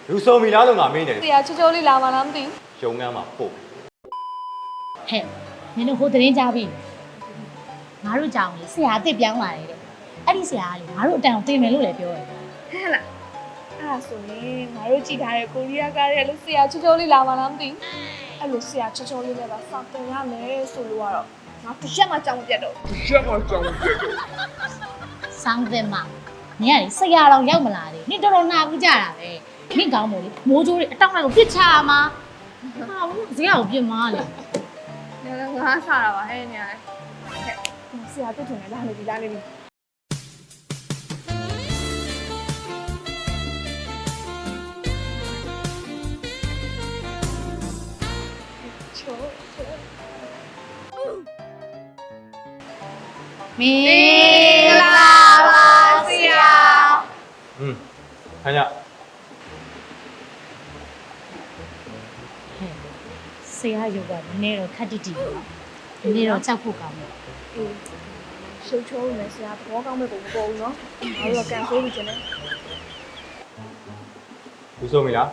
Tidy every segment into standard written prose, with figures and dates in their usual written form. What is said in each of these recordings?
လူစုံပြီလားလို့ငါမင်းနေတယ် ဆရာချိုးချိုးလေးလာမှလားမသိဘူး ရုံငန်းမှာပို့ ဟဲ့နင်တို့ဟိုသတင်းကြပြီငါတို့ကြောင်လေဆရာအစ်စ်ပြောင်းလာတယ်တဲ့အဲ့ဒီဆရာကလေငါတို့အတန်ကိုတင်မယ်လို့လည်းပြောတယ် ဟဲ့လားအဲ့ဒါဆိုရင်ငါတို့ကြည့်ထားတဲ့ကိုရီးယားကားရဲ့လို့ဆရာချိုးချိုးလေးလာမှလားမသိဘူးအဲ့လိုဆရာချိုးချိုးလေးနဲ့ပါစောင့်တင်ရမယ်ဆိုလို့ကတော့ငါတစ်ချက်မှကြောင်မပြတ်တော့ စောင်းတဲ့မှာနင်ကလေဆရာတော်ရောက်မလာသေးနင်တော်တော်နာဘူးကြတာပဲနင်ကောင်းမို့လေမိုးကြိုးတွေအတောက်လိုက်ကိုပြစ်ချမှာဟာဘူးဇေယျကိုပြစ်မှာလေ လည်းငါဆာတာပါဟဲ့ညာဟဲ့ဆရာတို့ထင်တယ်လာနေပြီလာနေပြီချိုးမင်္ဂလာပါဆရာ ခဏည ဆရာရုပ်ကနည်းတော့ခက်တိတိပဲနည်းတော့ကြောက်ဖို့ကောင်းတယ် အေးရှုပ်ချိုးနေဆရာသဘောကောင်းမဲ့ပုံမပေါ်ဘူးနော်ငါတို့ကကန်ဆိုးပြီးကျင်တယ် လူစုံပြီလား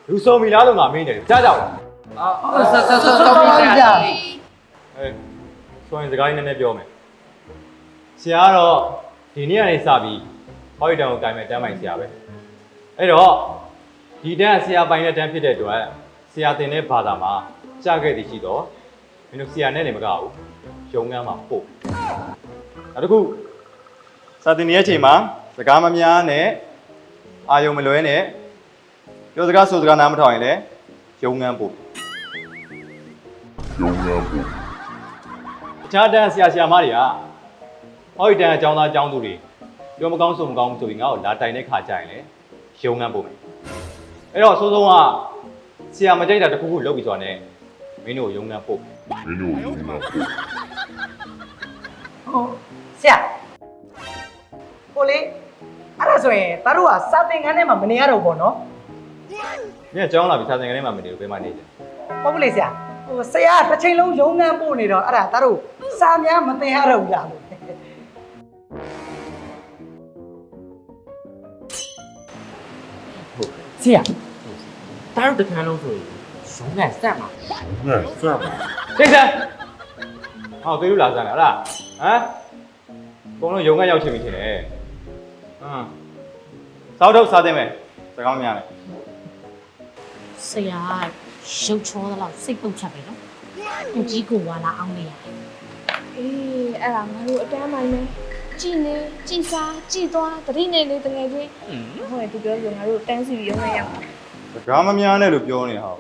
လူစုံပြီလားလို့ငါမင်းနေတယ်ကြားကြပါ ဆောင်းပြီးကြ အဲဆိုရင်စကားနည်းနည်းပြောမယ်ဆရာကတော့ဒီနေ့ကနေစပြီးဟောဒီတန်ကိုကြိုင်မဲ့တန်းပိုင်ဆရာပဲအဲ့တော့ဒီတန်းဆရာပိုင်တဲ့တန်းဖြစ်တဲ့အတွက်ဆရာတင်တဲ့ဘာသာမှာကြားခဲ့သည်ရှိတော့မင်းတို့ဆရာနဲ့နေမကဘူးရုံငန်းမှာပို့နောက်တစ်ခုစာတင်နေတဲ့အချိန်မှာစကားမများနဲ့အာယုံမလွဲနဲ့ပြောစကားဆိုစကားနားမထောင်ရင်လည်းရုံငန်းပို့တခြားတန်းဆရာမတွေကဟောဒီတန်းအကြောင်းသားအကြောင်းသူတွေပြောမကောင်းဆိုမကောင်းဆိုပြီးငါ့ကိုလာတိုင်တဲ့ခါကြရင်လေရုံငန်းပို့မယ်အဲ့တော့စိုးဆုံးကဆရာမကြိုက်တာတစ်ခုခုလုပ်ပြီးဆိုတာနဲ့မင်းတို့ရုံငန်းပို့ ဟိုဆရာဟိုလေအဲ့ဒါဆိုရင်တတို့ကစာသင်ခန်းထဲမှာမနေရတော့ဘောနော် မင်းကကြောင်းလာပြီးစာသင်ခန်းထဲမှာမနေဘူးဘယ်မှာနေလဲ ဟုတ်ဘူးလေဆရာဟိုဆရာတစ်ချိန်လုံးရုံးနှမ်းပို့နေတော့အဲ့ဒါတတို့စာများမသင်ရတော့ဘူးလားလို့ ဆရာတားတို့တခါလုံးဆိုရင်ရုံးနဲ့စက်မှာစက်မှာ ထိတ်ဆန်းဟောသေးလို့လာစမ်းလားဟလားဟမ်ဘုံလုံးရုံငန်းရောက်ချင်ပြီထင်တယ်စောက်တော့စားသိမယ်စကားများတယ် ဆရာရုပ်ချောသလောက်စိတ်ပုတ်ချက်ပဲနော်အကြီးကိုဝါလာအောင်နေရတယ် အေးအဲ့ဒါငါတို့အတန်းပိုင်းပဲကြည်နေကြည်စားကြည်သွားတတိနေနေတကယ်ချင်းဟုတ်ရဲ့သူပြောလို့ငါတို့တန်းစီရုံနဲ့ရောက် စကားမများနဲ့လို့ပြောနေဟော